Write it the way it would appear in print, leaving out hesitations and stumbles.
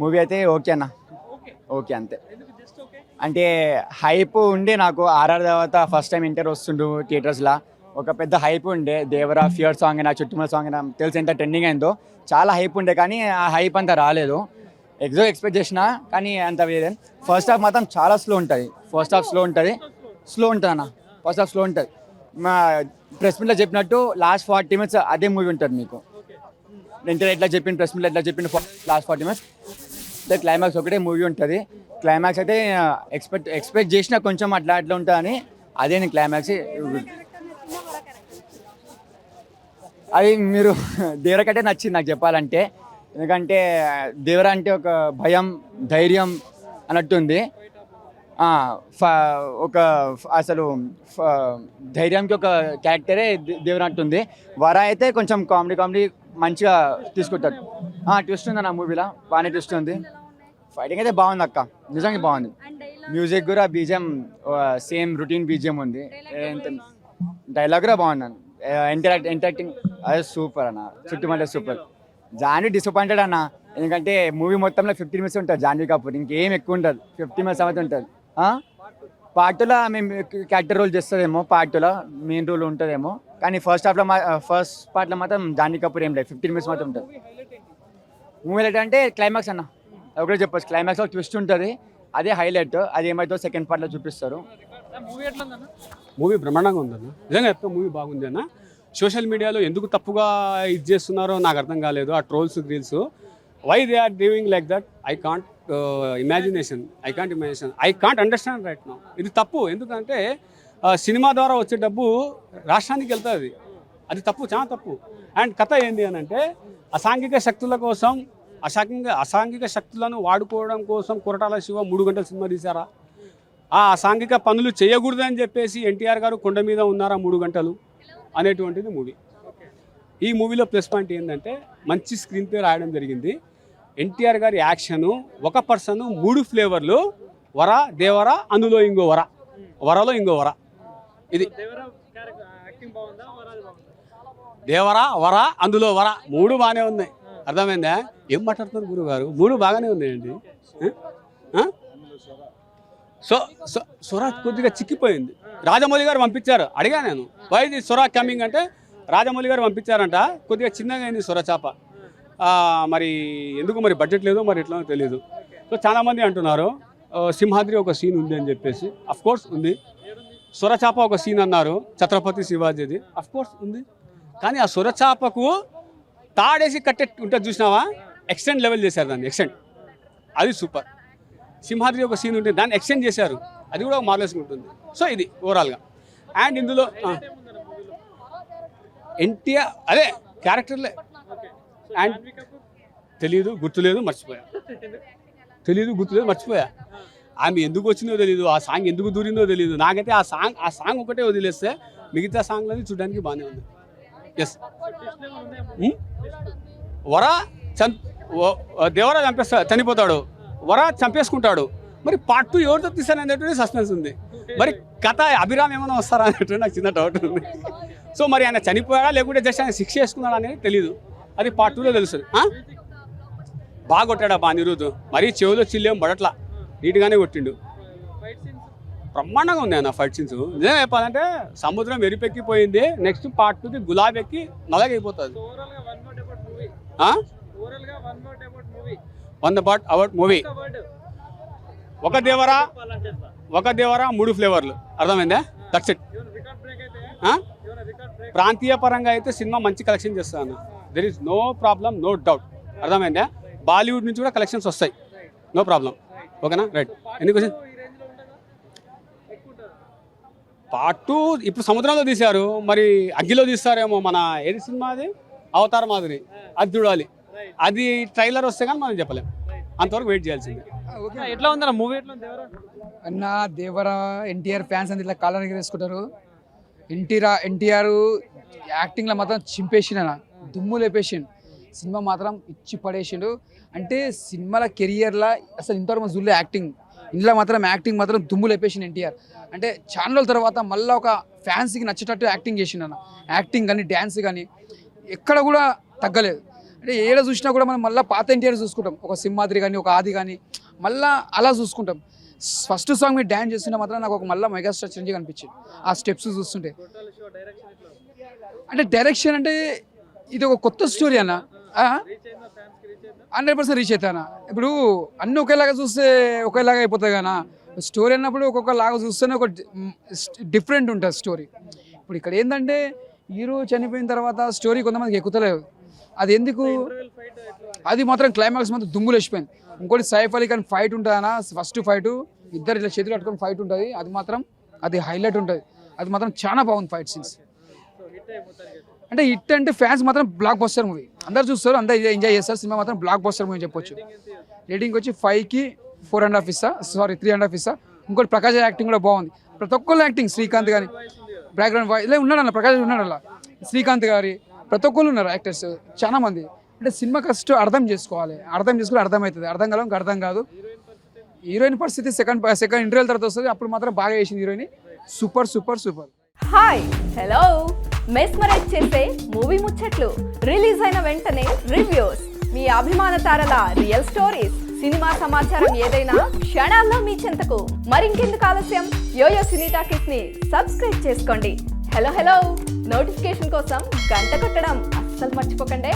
Movie అయితే okay అన్న, okay అంతే. అంటే హైప్ ఉండే నాకు ఆర్ఆర్ తర్వాత ఫస్ట్ టైం ఇంటర్ వస్తుండు థియేటర్స్లో, ఒక పెద్ద హైప్ ఉండే. దేవరా ఫియర్ సాంగ్ అయినా చుట్టుముల సాంగ్ అయినా తెలిసి ఎంత ట్రెండింగ్ అయిందో, చాలా హైప్ ఉండే. కానీ ఆ హైప్ అంతా రాలేదు. ఎక్స్పెక్ట్ చేసిన కానీ అంత వేరే. ఫస్ట్ హాఫ్ మాత్రం చాలా స్లో ఉంటుంది. ఫస్ట్ హాఫ్ స్లో ఉంటుంది అన్న. ఫస్ట్ హాఫ్ స్లో ఉంటుంది. మా ప్రెస్ మీట్లో చెప్పినట్టు లాస్ట్ 40 minutes అదే మూవీ ఉంటుంది మీకు. ఇంటర్ ఎట్లా చెప్పిన ప్రెస్ మీట్లో ఎట్లా చెప్పిన లాస్ట్ 40 minutes అంటే క్లైమాక్స్ ఒకటే మూవీ ఉంటుంది. క్లైమాక్స్ అయితే ఎక్స్పెక్ట్ చేసిన కొంచెం అట్లా ఉంటుందని, అదే నేను క్లైమాక్స్. అది మీరు దేవర కంటే నచ్చింది నాకు చెప్పాలంటే. ఎందుకంటే దేవర అంటే ఒక భయం, ధైర్యం అన్నట్టుంది. ఒక అసలు ధైర్యంకి ఒక క్యారెక్టరే దేవర అంటుంది. వర అయితే కొంచెం కామెడీ మంచిగా తీసుకుంటాడు. ట్విస్ట్ ఉంది నా మూవీలో, బాగానే ట్విస్ట్ ఉంది. ఫైటింగ్ అయితే బాగుంది అక్క, నిజంగా బాగుంది. మ్యూజిక్ కూడా బీజిఎం సేమ్ రొటీన్ బీజిఎం ఉంది. డైలాగ్ కూడా బాగుంది. ఇంటరాక్టింగ్ అదే సూపర్ అన్న, చుట్టుమంటే సూపర్. జాన్వీ డిసప్పాయింటెడ్ అన్న, ఎందుకంటే మూవీ మొత్తంలో 15 minutes ఉంటుంది జాన్వీ కపూర్, ఇంకేం ఎక్కువ ఉండదు. 50 minutes అయితే ఉంటుంది. పార్ట్ 2లో మేము క్యారెక్టర్ రోల్ చేస్తుందేమో, పార్ట్ 2లో మెయిన్ రోల్ ఉంటుందేమో. కానీ ఫస్ట్ పార్ట్లో మాత్రం జాన్వీ కపూర్ ఏం లేదు, 15 minutes మాత్రం ఉంటుంది. మూవీ హైలైట్ అంటే క్లైమాక్స్ అన్న, ఒకటే చెప్పచ్చు. క్లైమాక్స్లో ట్విస్ట్ ఉంటుంది, అదే హైలైట్. అది ఏమైతే సెకండ్ పార్ట్లో చూపిస్తారు. మూవీ బ్రహ్మాండంగా ఉందన్న, నిజంగా చెప్తా మూవీ బాగుంది అన్న. సోషల్ మీడియాలో ఎందుకు తప్పుగా ఇది చేస్తున్నారో నాకు అర్థం కాలేదు. ఆ trolls reels why they are doing like that I can't imagine I can't understand right now. ఇది తప్పు. ఎందుకంటే సినిమా ద్వారా వచ్చే డబ్బు రాష్ట్రానికి వెళ్తుంది, అది తప్పు, చాలా తప్పు. అండ్ కథ ఏంది అని అంటే అసాంఘిక శక్తుల కోసం, అసాంఘిక శక్తులను వాడుకోవడం కోసం కొరటాల శివ 3 గంటల సినిమా తీశారా? ఆ అసాంఘిక పనులు చేయకూడదని చెప్పేసి ఎన్టీఆర్ గారు కొండ మీద ఉన్నారా 3 గంటలు అనేటువంటిది మూవీ. ఈ మూవీలో ప్లస్ పాయింట్ ఏంటంటే మంచి స్క్రీన్ ప్లే రాయడం జరిగింది. ఎన్టీఆర్ గారి యాక్షను, ఒక పర్సన్ 3 ఫ్లేవర్లు, వర, దేవర, అందులో ఇంకో వర, వరలో ఇంకో వర. ఇది దేవర, వర, అందులో వర, 3 బాగానే ఉన్నాయి. అర్థమైందా? ఏం మాట్లాడుతున్నారు గురువు గారు? 3 బాగానే ఉన్నాయండి. స్వరాజ్ కొద్దిగా చిక్కిపోయింది. రాజమౌళి గారు పంపించారు, అడిగా నేను వై ది స్వరాజ్ కమింగ్ అంటే రాజమౌళి గారు పంపించారంట. కొద్దిగా చిన్నగా అయింది స్వరచాప. మరి ఎందుకు మరి బడ్జెట్ లేదో మరి ఎట్లనో తెలియదు. సో చాలామంది అంటున్నారు సింహాద్రి ఒక సీన్ ఉంది అని చెప్పేసి. అఫ్ కోర్స్ ఉంది. స్వరచాప ఒక సీన్ అన్నారు, ఛత్రపతి శివాజీది. అఫ్ కోర్స్ ఉంది. కానీ ఆ స్వరచాపకు తాడేసి కట్టే ఉంటుంది చూసినావా, ఎక్స్టెండ్ లెవెల్ చేశారు దాన్ని, ఎక్స్టెండ్. అది సూపర్. సింహాద్రి ఒక సీన్ ఉంటే దాన్ని ఎక్స్టెండ్ చేశారు, అది కూడా మార్వెలస్గా ఉంటుంది. సో ఇది ఓవరాల్గా. అండ్ ఇందులో ఎన్టీఆర్ అదే క్యారెక్టర్లే. అండ్ తెలీదు, గుర్తులేదు, మర్చిపోయా. ఆమె ఎందుకు వచ్చిందో తెలీదు, ఆ సాంగ్ ఎందుకు దూరిందో తెలీదు. నాకైతే ఆ సాంగ్ ఒకటే వదిలేస్తే మిగతా సాంగ్లని చూడడానికి బాగానే ఉంది. ఎస్, వర దేవరా చనిపోతాడు, వర చంపేసుకుంటాడు. మరి పార్ట్ 2 ఎవరితో తీసాను అనేటువంటి సస్పెన్స్ ఉంది. మరి కథ అభిరామ్ ఏమైనా వస్తారా అనేటువంటి నాకు చిన్న డౌట్ ఉంది. సో మరి ఆయన చనిపోయాడా లేకుంటే జస్ట్ ఆయన శిక్ష చేసుకున్నాడా అనేది తెలీదు. అది పార్ట్ 2లో తెలుస్తుంది. బాగా కొట్టాడా బా నిరుదు, మరీ చెవులో చిల్లేం పడట్లా, నీట్గానే కొట్టిండు. బ్రహ్మాండంగా ఉంది అన్న ఫైట్ సీన్స్. నిజంగా చెప్పాలంటే సముద్రం ఎరిపెక్కిపోయింది. నెక్స్ట్ పార్ట్ 2కి గులాబీ ఎక్కి నల్లగైపోతుంది. అబౌట్ మూవీ ఒక దేవరా 3 ఫ్లేవర్లు. అర్థమైందా? That's it. ప్రాంతీయ పరంగా అయితే సినిమా మంచి కలెక్షన్ చేస్తాను. There is no problem, no doubt. అర్థమైందా? బాలీవుడ్ నుంచి కూడా కలెక్షన్స్ వస్తాయి, నో ప్రాబ్లం. ఓకేనా? రైట్. ఎన్ని క్వశ్చన్? పార్ట్ 2 ఇప్పుడు సముద్రంలో తీశారు, మరి అగ్గిలో తీస్తారేమో. మన ఏది సినిమా అది, అవతార్ మాదిరి, అది చూడాలి. అది ట్రైలర్ వస్తే కానీ మనం చెప్పలేం, అంతవరకు వెయిట్ చేయాల్సిందే. ఎట్లా ఉందన్న మూవీ? అన్న దేవర ఎన్టీఆర్ ఫ్యాన్స్ అంతా ఇట్లా కాలర్ వేసుకుంటారు. ఎన్టీఆర్ యాక్టింగ్లో మాత్రం చింపేసిండు, దుమ్ము లేపేసిండు. సినిమా మాత్రం ఇచ్చి పడేసిండు. అంటే సినిమాల కెరియర్లో అసలు ఇంతవరకు జుల్లే యాక్టింగ్, ఇందులో మాత్రం యాక్టింగ్ మాత్రం దుమ్ము లేపేసిండు ఎన్టీఆర్. అంటే చాలా రోజుల తర్వాత మళ్ళీ ఒక ఫ్యాన్స్కి నచ్చేటట్టు యాక్టింగ్ చేసిండు అన్న. యాక్టింగ్ కానీ డ్యాన్స్ కానీ ఎక్కడ కూడా తగ్గలేదు. అంటే ఏడ చూసినా కూడా మనం మళ్ళీ పాత ఎన్టీఆర్ చూసుకుంటాం, ఒక సింహాద్రి కానీ ఒక ఆది కానీ మళ్ళీ అలా చూసుకుంటాం. ఫస్ట్ సాంగ్ మీరు డ్యాన్స్ చేస్తుంటే మాత్రం నాకు ఒక మళ్ళీ మెగాస్టార్ చిరంజీవి అనిపించింది ఆ స్టెప్స్ చూస్తుంటే. అంటే డైరెక్షన్ అంటే ఇది ఒక కొత్త స్టోరీ అన్న, 100% రీచ్ అవుతానా. ఇప్పుడు అన్నీ ఒకేలాగా చూస్తే ఒకేలాగా అయిపోతాయి కదా, స్టోరీ అన్నప్పుడు ఒక్కొక్క లాగా చూస్తేనే ఒక డిఫరెంట్ ఉంటుంది స్టోరీ. ఇప్పుడు ఇక్కడ ఏంటంటే హీరో చనిపోయిన తర్వాత స్టోరీ కొంతమందికి ఎక్కుతలేదు, అది ఎందుకు, అది మాత్రం క్లైమాక్స్ మాత్రం దుమ్ములు వేసిపోయింది. ఇంకోటి సైఫ్ అలీ ఖాన్ ఫైట్ ఉంటుందన్న, ఫస్ట్ ఫైట్ ఇద్దరు ఇట్లా చేతులు పట్టుకొని ఫైట్ ఉంటుంది, అది మాత్రం అది హైలైట్ ఉంటుంది, అది మాత్రం చాలా బాగుంది ఫైట్ సీన్స్. అంటే హిట్ అంటే ఫ్యాన్స్ మాత్రం బ్లాక్ బస్టర్ మూవీ, అందరు చూస్తారు, అందరు ఎంజాయ్ చేస్తారు, సినిమా మాత్రం బ్లాక్ బస్టర్ మూవీ చెప్పొచ్చు. రేటింగ్ వచ్చి 5కి 4.5 ఇస్తా, సారీ 3.5 ఇస్తా. ఇంకోటి ప్రకాష్ యాక్టింగ్ కూడా బాగుంది, ప్రతి ఒక్కళ్ళు యాక్టింగ్, శ్రీకాంత్ కానీ బ్యాక్గ్రౌండ్ వాయిస్ ఇలా ఉన్నాడు అన్న, ప్రకాష్ ఉన్నాడు అలా, శ్రీకాంత్ గారి ప్రతి ఒక్కళ్ళు ఉన్నారు యాక్టర్స్ చాలా మంది. అంటే సినిమా ఫస్ట్ అర్థం చేసుకుని అర్థమవుతుంది, అర్థం కాలం అర్థం కాదు. హీరోయిన్ పరిస్థితి సెకండ్ ఇంటర్వ్యూల తర్వాత వస్తుంది, అప్పుడు మాత్రం బాగా చేసింది heroine, super super super. Hi hello, mesmerize చేసే మూవీ ముచ్చట్లు, రిలీజ్ అయిన వెంటనే రివ్యూస్, మీ అభిమాన తారల రియల్ స్టోరీస్, సినిమా సమాచారం ఏదైనా క్షణాల్లో మీ చెంతకు. మరింకెందుకు ఆలస్యం, యోయో సినీ టాకీస్ ని సబ్స్క్రైబ్ చేసుకోండి. హలో హలో నోటిఫికేషన్ కోసం గంట కొట్టడం అస్సలు మర్చిపోకండి.